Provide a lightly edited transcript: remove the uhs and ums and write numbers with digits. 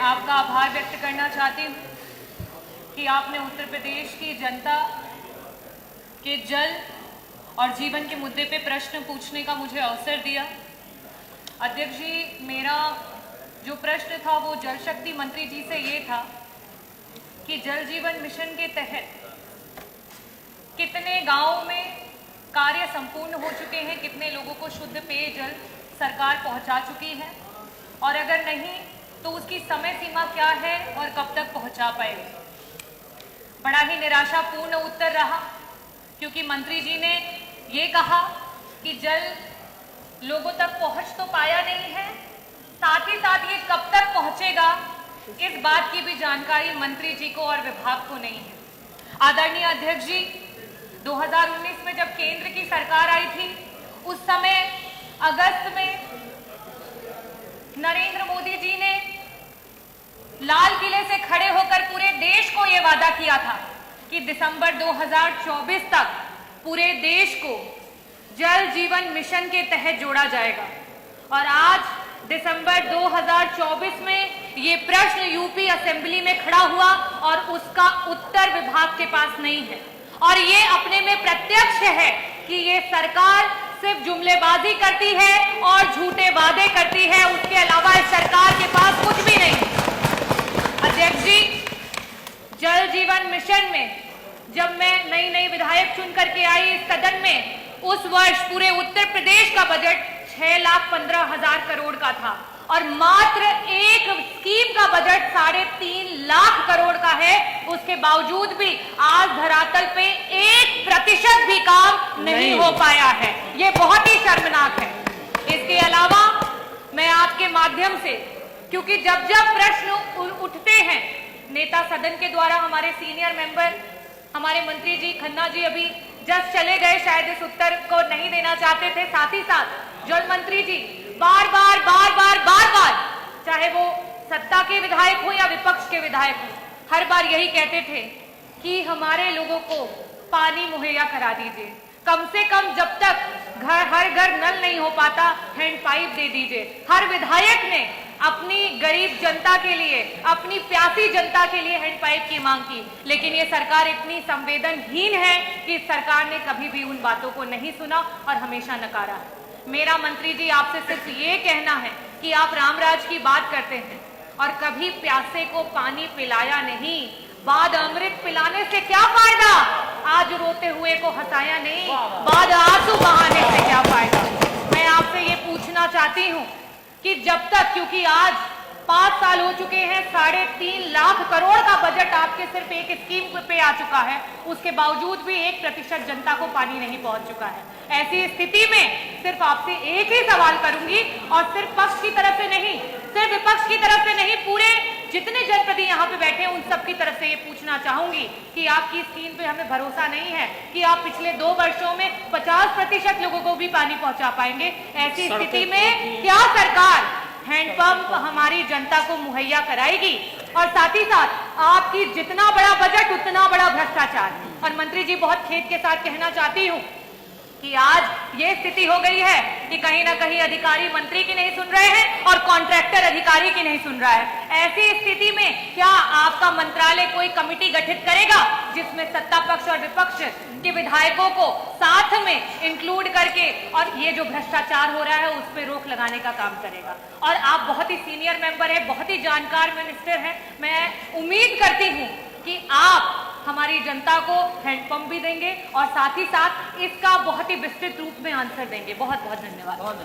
आपका आभार व्यक्त करना चाहती हूँ कि आपने उत्तर प्रदेश की जनता के जल और जीवन के मुद्दे पे प्रश्न पूछने का मुझे अवसर दिया। अध्यक्ष जी, मेरा जो प्रश्न था वो जल शक्ति मंत्री जी से ये था कि जल जीवन मिशन के तहत कितने गांवों में कार्य संपूर्ण हो चुके हैं, कितने लोगों को शुद्ध पेयजल सरकार पहुंचा चुकी है, और अगर नहीं तो उसकी समय सीमा क्या है और कब तक पहुंचा पाएगी। बड़ा ही निराशापूर्ण उत्तर रहा, क्योंकि मंत्री जी ने ये कहा कि जल लोगों तक पहुंच तो पाया नहीं है, साथ ही साथ ये कब तक पहुंचेगा इस बात की भी जानकारी मंत्री जी को और विभाग को नहीं है। आदरणीय अध्यक्ष जी, 2019 में जब केंद्र की सरकार आई थी, उस समय अगस्त में नरेंद्र मोदी जी ने लाल किले से खड़े होकर पूरे देश को यह वादा किया था कि दिसंबर 2024 तक पूरे देश को जल जीवन मिशन के तहत जोड़ा जाएगा। और आज दिसंबर 2024 में ये प्रश्न यूपी असेंबली में खड़ा हुआ और उसका उत्तर विभाग के पास नहीं है। और ये अपने में प्रत्यक्ष है कि ये सरकार सिर्फ जुमलेबाजी करती है और झूठे वादे करती है, उसके अलावा इस सरकार के पास कुछ भी नहीं है। अध्यक्ष जी, जल जीवन मिशन में जब मैं नई विधायक चुन करके आई इस सदन में, उस वर्ष पूरे उत्तर प्रदेश का बजट 6,15,000 करोड़ का था और मात्र एक स्कीम का बजट 3.5 लाख करोड़ का है। उसके बावजूद भी आज धरातल पे 1% भी काम नहीं हो पाया है। ये बहुत ही शर्मनाक है। इसके अलावा मैं आपके माध्यम से, क्योंकि जब जब प्रश्न उठते हैं नेता सदन के द्वारा, हमारे सीनियर मेंबर, हमारे मंत्री जी खन्ना जी अभी जस्ट चले गए, शायद इस उत्तर को नहीं देना चाहते थे। साथ ही साथ जल मंत्री जी बार बार चाहे वो सत्ता के विधायक हो या विपक्ष के विधायक हो, हर बार यही कहते थे कि हमारे लोगों को पानी मुहैया करा दीजिए, कम से कम जब तक हर घर नल नहीं हो पाता हैंडपाइप दे दीजिए। हर विधायक ने अपनी गरीब जनता के लिए, अपनी प्यासी जनता के लिए हैंडपाइप की मांग की, लेकिन ये सरकार इतनी संवेदनहीन है कि सरकार ने कभी भी उन बातों को नहीं सुना और हमेशा नकारा है। मेरा मंत्री जी आपसे सिर्फ ये कहना है कि आप रामराज की बात करते हैं और कभी प्यासे को पानी पिलाया नहीं, बाद अमृत पिलाने से क्या फायदा, आज रोते हुए को हंसाया नहीं, बाद आंसू बहाने से क्या फायदा। मैं आपसे ये पूछना चाहती हूँ कि जब तक, क्योंकि आज 5 साल हो चुके हैं, 3.5 लाख करोड़ का बजट आपके सिर्फ एक स्कीम पे आ चुका है, उसके बावजूद भी 1% जनता को पानी नहीं पहुंच चुका है। ऐसी स्थिति में सिर्फ आपसे एक ही सवाल करूंगी, और सिर्फ पक्ष की तरफ से नहीं, सिर्फ विपक्ष की तरफ से नहीं, पूरे जितने जनप्रतिनिधि यहाँ पे बैठे हैं उन सबकी तरफ से ये पूछना चाहूंगी कि आपकी स्कीम पे हमें भरोसा नहीं है कि आप पिछले 2 वर्षों में 50% लोगों को भी पानी पहुंचा पाएंगे। ऐसी स्थिति में क्या सरकार हैंडपंप हमारी जनता को मुहैया कराएगी? और साथ ही साथ आपकी जितना बड़ा बजट उतना बड़ा भ्रष्टाचार। और मंत्री जी, बहुत खेद के साथ कहना चाहती हूँ कि आज ये स्थिति हो गई है कि कहीं ना कहीं अधिकारी मंत्री की नहीं सुन रहे हैं और कॉन्ट्रैक्टर अधिकारी की नहीं सुन रहा है। ऐसी स्थिति में क्या आपका मंत्रालय कोई कमेटी गठित करेगा जिसमें सत्ता पक्ष और विपक्ष के विधायकों को साथ में इंक्लूड करके और ये जो भ्रष्टाचार हो रहा है उस पर रोक लगाने का काम करेगा? और आप बहुत ही सीनियर मेंबर है, बहुत ही जानकार मिनिस्टर हैं, मैं उम्मीद करती हूँ कि आप हमारी जनता को हैंडपंप भी देंगे और साथ ही साथ इसका बहुत ही विस्तृत रूप में आंसर देंगे। बहुत बहुत धन्यवाद।